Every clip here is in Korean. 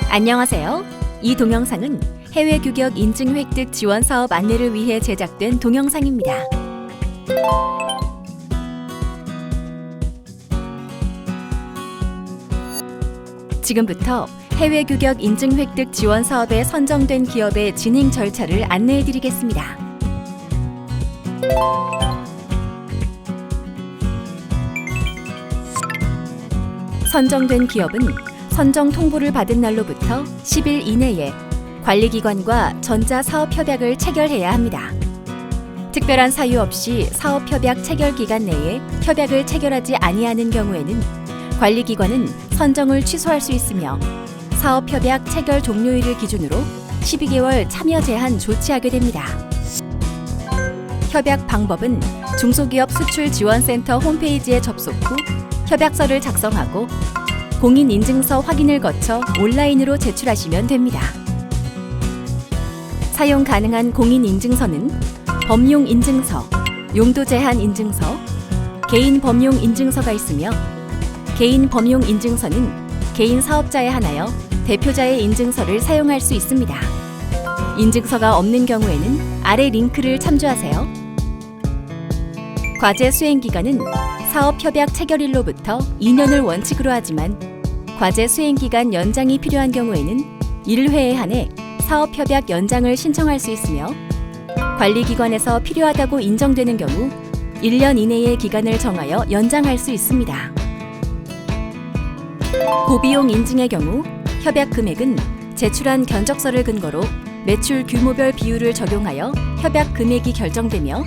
안녕하세요. 이 동영상은 해외 규격 인증 획득 지원 사업 안내를 위해 제작된 동영상입니다. 지금부터 해외 규격 인증 획득 지원 사업에 선정된 기업의 진행 절차를 안내해 드리겠습니다. 선정된 기업은 선정 통보를 받은 날로부터 10일 이내에 관리기관과 전자사업협약을 체결해야 합니다. 특별한 사유 없이 사업협약 체결 기간 내에 협약을 체결하지 아니하는 경우에는 관리기관은 선정을 취소할 수 있으며 사업협약 체결 종료일을 기준으로 12개월 참여 제한 조치하게 됩니다. 협약 방법은 중소기업 수출지원센터 홈페이지에 접속 후 협약서를 작성하고 공인인증서 확인을 거쳐 온라인으로 제출하시면 됩니다. 사용 가능한 공인인증서는 범용인증서, 용도제한인증서, 개인범용인증서가 있으며 개인범용인증서는 개인 사업자에 한하여 대표자의 인증서를 사용할 수 있습니다. 인증서가 없는 경우에는 아래 링크를 참조하세요. 과제 수행기간은 사업협약 체결일로부터 2년을 원칙으로 하지만 과제 수행기간 연장이 필요한 경우에는 1회에 한해 사업협약 연장을 신청할 수 있으며 관리기관에서 필요하다고 인정되는 경우 1년 이내의 기간을 정하여 연장할 수 있습니다. 고비용 인증의 경우 협약 금액은 제출한 견적서를 근거로 매출 규모별 비율을 적용하여 협약 금액이 결정되며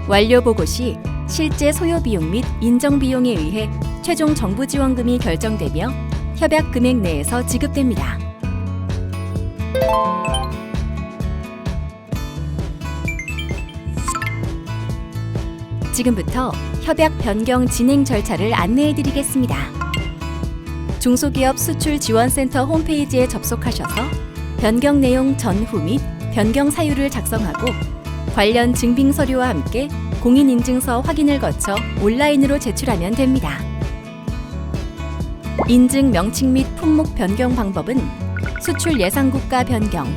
완료 보고 시 실제 소요 비용 및 인정 비용에 의해 최종 정부 지원금이 결정되며 협약 금액 내에서 지급됩니다. 지금부터 협약 변경 진행 절차를 안내해 드리겠습니다. 중소기업 수출지원센터 홈페이지에 접속하셔서 변경 내용 전후 및 변경 사유를 작성하고 관련 증빙 서류와 함께 공인인증서 확인을 거쳐 온라인으로 제출하면 됩니다. 인증 명칭 및 품목 변경 방법은 수출 예상국가 변경,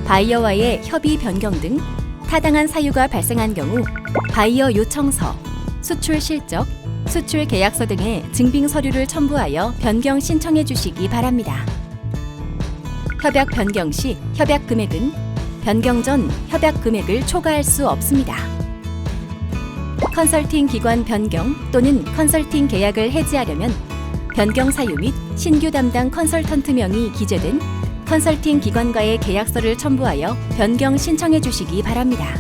바이어와의 협의 변경 등 타당한 사유가 발생한 경우 바이어 요청서, 수출 실적, 수출 계약서 등의 증빙 서류를 첨부하여 변경 신청해 주시기 바랍니다. 협약 변경 시 협약 금액은 변경 전 협약 금액을 초과할 수 없습니다. 컨설팅 기관 변경 또는 컨설팅 계약을 해지하려면 변경 사유 및 신규 담당 컨설턴트명이 기재된 컨설팅 기관과의 계약서를 첨부하여 변경 신청해 주시기 바랍니다.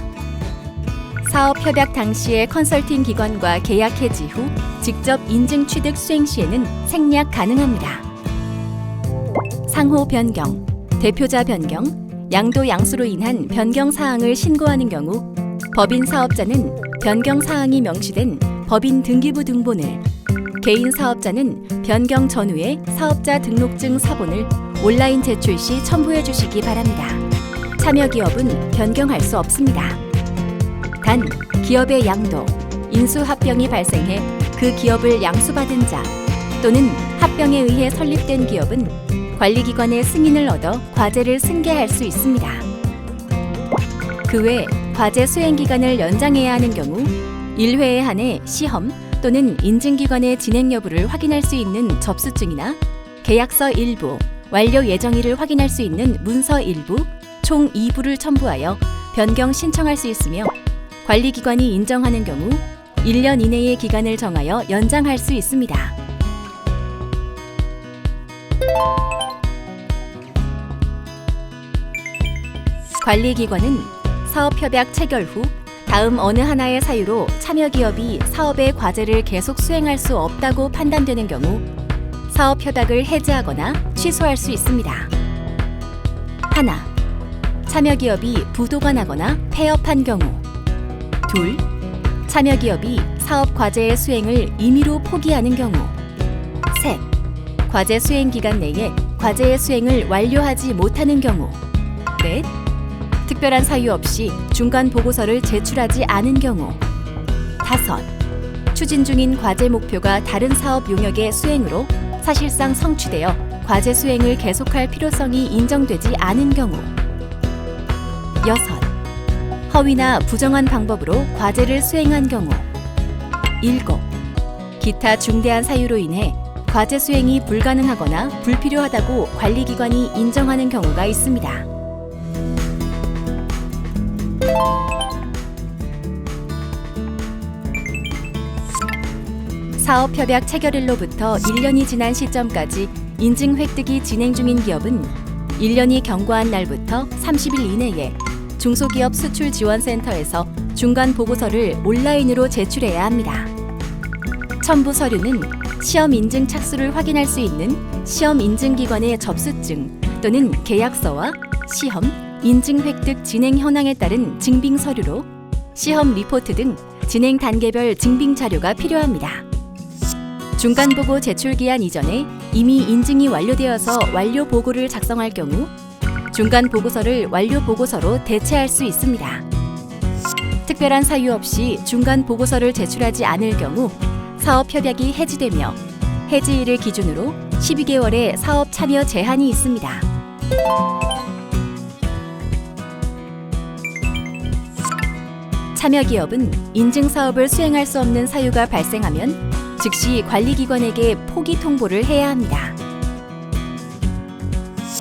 사업 협약 당시의 컨설팅 기관과 계약 해지 후 직접 인증 취득 수행 시에는 생략 가능합니다. 상호 변경, 대표자 변경, 양도 양수로 인한 변경 사항을 신고하는 경우 법인 사업자는 변경 사항이 명시된 법인 등기부 등본을, 개인 사업자는 변경 전후의 사업자 등록증 사본을 온라인 제출 시 첨부해 주시기 바랍니다. 참여 기업은 변경할 수 없습니다. 단, 기업의 양도, 인수 합병이 발생해 그 기업을 양수받은 자 또는 합병에 의해 설립된 기업은 관리기관의 승인을 얻어 과제를 승계할 수 있습니다. 그 외 과제 수행기간을 연장해야 하는 경우 1회에 한해 시험 또는 인증기관의 진행 여부를 확인할 수 있는 접수증이나 계약서 일부, 완료 예정일을 확인할 수 있는 문서 일부, 총 2부를 첨부하여 변경 신청할 수 있으며 관리기관이 인정하는 경우 1년 이내의 기간을 정하여 연장할 수 있습니다. 관리기관은 사업협약 체결 후 다음 어느 하나의 사유로 참여기업이 사업의 과제를 계속 수행할 수 없다고 판단되는 경우 사업협약을 해지하거나 취소할 수 있습니다. 하나, 참여기업이 부도가 나거나 폐업한 경우. 둘, 참여기업이 사업 과제의 수행을 임의로 포기하는 경우. 셋, 과제 수행 기간 내에 과제의 수행을 완료하지 못하는 경우. 넷, 특별한 사유 없이 중간 보고서를 제출하지 않은 경우. 다섯, 추진 중인 과제 목표가 다른 사업 용역의 수행으로 사실상 성취되어 과제 수행을 계속할 필요성이 인정되지 않은 경우. 6. 허위나 부정한 방법으로 과제를 수행한 경우. 7. 기타 중대한 사유로 인해 과제 수행이 불가능하거나 불필요하다고 관리기관이 인정하는 경우가 있습니다. 사업협약 체결일로부터 1년이 지난 시점까지 인증 획득이 진행 중인 기업은 1년이 경과한 날부터 30일 이내에 중소기업 수출지원센터에서 중간 보고서를 온라인으로 제출해야 합니다. 첨부 서류는 시험 인증 착수를 확인할 수 있는 시험 인증기관의 접수증 또는 계약서와 시험, 인증 획득 진행 현황에 따른 증빙 서류로 시험 리포트 등 진행 단계별 증빙 자료가 필요합니다. 중간 보고 제출 기한 이전에 이미 인증이 완료되어서 완료 보고를 작성할 경우 중간 보고서를 완료 보고서로 대체할 수 있습니다. 특별한 사유 없이 중간 보고서를 제출하지 않을 경우 사업 협약이 해지되며 해지일을 기준으로 12개월의 사업 참여 제한이 있습니다. 참여기업은 인증 사업을 수행할 수 없는 사유가 발생하면 즉시 관리기관에게 포기 통보를 해야 합니다.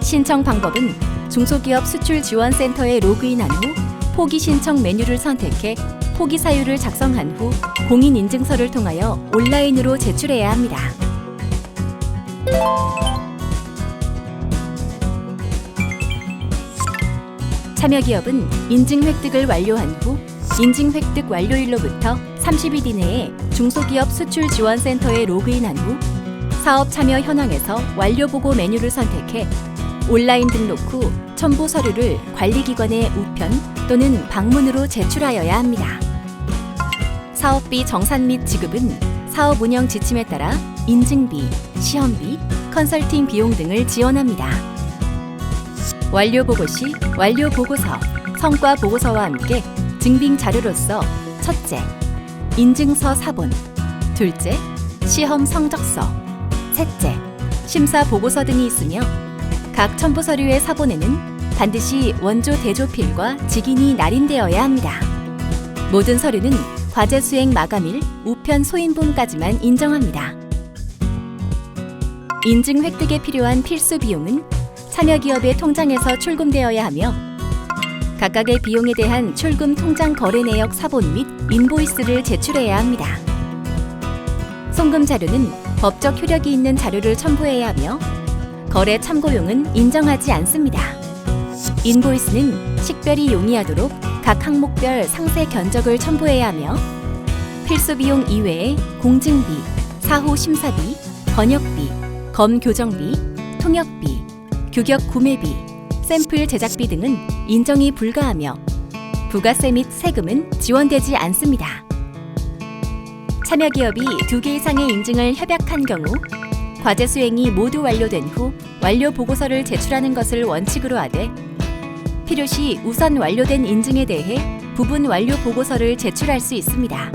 신청 방법은 중소기업 수출지원센터에 로그인한 후 포기 신청 메뉴를 선택해 포기 사유를 작성한 후 공인인증서를 통하여 온라인으로 제출해야 합니다. 참여기업은 인증 획득을 완료한 후 인증 획득 완료일로부터 30일 이내에 중소기업 수출지원센터에 로그인한 후 사업 참여 현황에서 완료보고 메뉴를 선택해 온라인 등록 후 첨부 서류를 관리기관의 우편 또는 방문으로 제출하여야 합니다. 사업비 정산 및 지급은 사업 운영 지침에 따라 인증비, 시험비, 컨설팅 비용 등을 지원합니다. 완료 보고 시 완료 보고서, 성과 보고서와 함께 증빙 자료로서 첫째, 인증서 사본, 둘째, 시험 성적서, 셋째, 심사 보고서 등이 있으며 각 첨부 서류의 사본에는 반드시 원조 대조필과 직인이 날인되어야 합니다. 모든 서류는 과제 수행 마감일, 우편 소인본까지만 인정합니다. 인증 획득에 필요한 필수 비용은 참여기업의 통장에서 출금되어야 하며 각각의 비용에 대한 출금 통장 거래 내역 사본 및 인보이스를 제출해야 합니다. 송금 자료는 법적 효력이 있는 자료를 첨부해야 하며 거래 참고용은 인정하지 않습니다. 인보이스는 식별이 용이하도록 각 항목별 상세 견적을 첨부해야 하며 필수 비용 이외에 공증비, 사후 심사비, 번역비, 검교정비, 통역비, 규격 구매비, 샘플 제작비 등은 인정이 불가하며 부가세 및 세금은 지원되지 않습니다. 참여기업이 2개 이상의 인증을 협약한 경우 과제 수행이 모두 완료된 후 완료 보고서를 제출하는 것을 원칙으로 하되 필요시 우선 완료된 인증에 대해 부분 완료 보고서를 제출할 수 있습니다.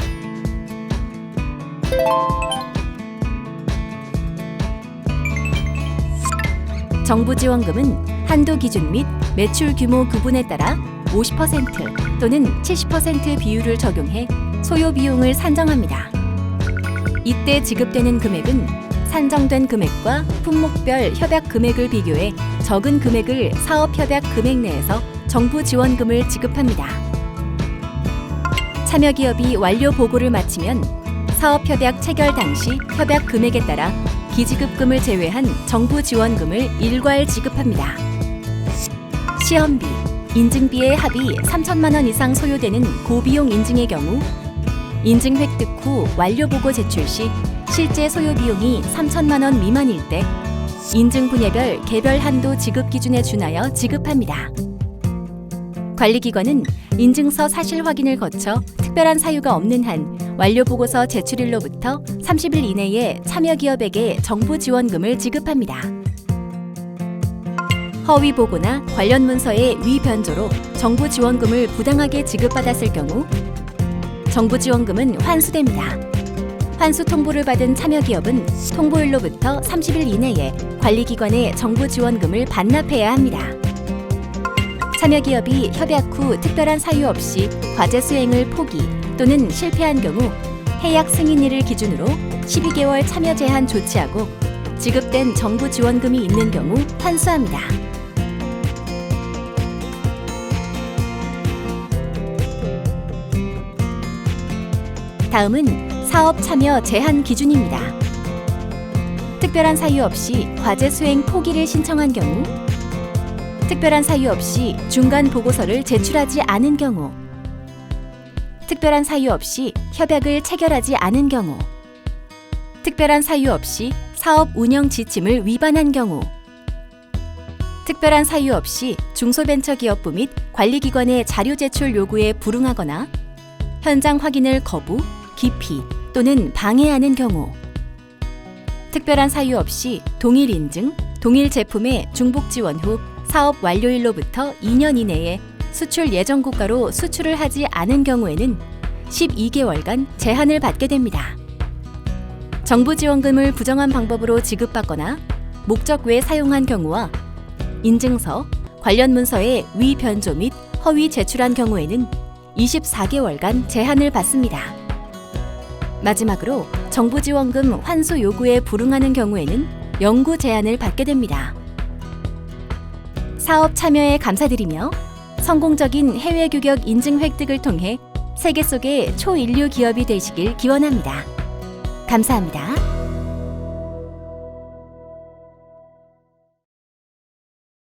정부 지원금은 한도 기준 및 매출 규모 구분에 따라 50% 또는 70% 비율을 적용해 소요 비용을 산정합니다. 이때 지급되는 금액은 산정된 금액과 품목별 협약 금액을 비교해 적은 금액을 사업협약 금액 내에서 정부 지원금을 지급합니다. 참여기업이 완료 보고를 마치면 사업협약 체결 당시 협약 금액에 따라 기지급금을 제외한 정부 지원금을 일괄 지급합니다. 시험비, 인증비의 합이 3천만 원 이상 소요되는 고비용 인증의 경우 인증 획득 후 완료 보고 제출 시 실제 소요 비용이 3천만 원 미만일 때 인증 분야별 개별 한도 지급 기준에 준하여 지급합니다. 관리기관은 인증서 사실 확인을 거쳐 특별한 사유가 없는 한 완료 보고서 제출일로부터 30일 이내에 참여기업에게 정부 지원금을 지급합니다. 허위 보고나 관련 문서의 위변조로 정부 지원금을 부당하게 지급받았을 경우 정부 지원금은 환수됩니다. 환수 통보를 받은 참여기업은 통보일로부터 30일 이내에 관리기관의 정부 지원금을 반납해야 합니다. 참여기업이 협약 후 특별한 사유 없이 과제 수행을 포기 또는 실패한 경우 해약 승인일을 기준으로 12개월 참여 제한 조치하고 지급된 정부 지원금이 있는 경우 환수합니다. 다음은 사업 참여 제한 기준입니다. 특별한 사유 없이 과제 수행 포기를 신청한 경우, 특별한 사유 없이 중간 보고서를 제출하지 않은 경우, 특별한 사유 없이 협약을 체결하지 않은 경우, 특별한 사유 없이 사업 운영 지침을 위반한 경우, 특별한 사유 없이 중소벤처기업부 및 관리기관의 자료 제출 요구에 불응하거나 현장 확인을 거부, 기피 또는 방해하는 경우, 특별한 사유 없이 동일 인증, 동일 제품의 중복 지원 후 사업 완료일로부터 2년 이내에 수출 예정 국가로 수출을 하지 않은 경우에는 12개월간 제한을 받게 됩니다. 정부 지원금을 부정한 방법으로 지급받거나 목적 외에 사용한 경우와 인증서, 관련 문서의 위변조 및 허위 제출한 경우에는 24개월간 제한을 받습니다. 마지막으로 정부 지원금 환수 요구에 불응하는 경우에는 영구 제한을 받게 됩니다. 사업 참여에 감사드리며 성공적인 해외 규격 인증 획득을 통해 세계 속의 초일류 기업이 되시길 기원합니다. 감사합니다.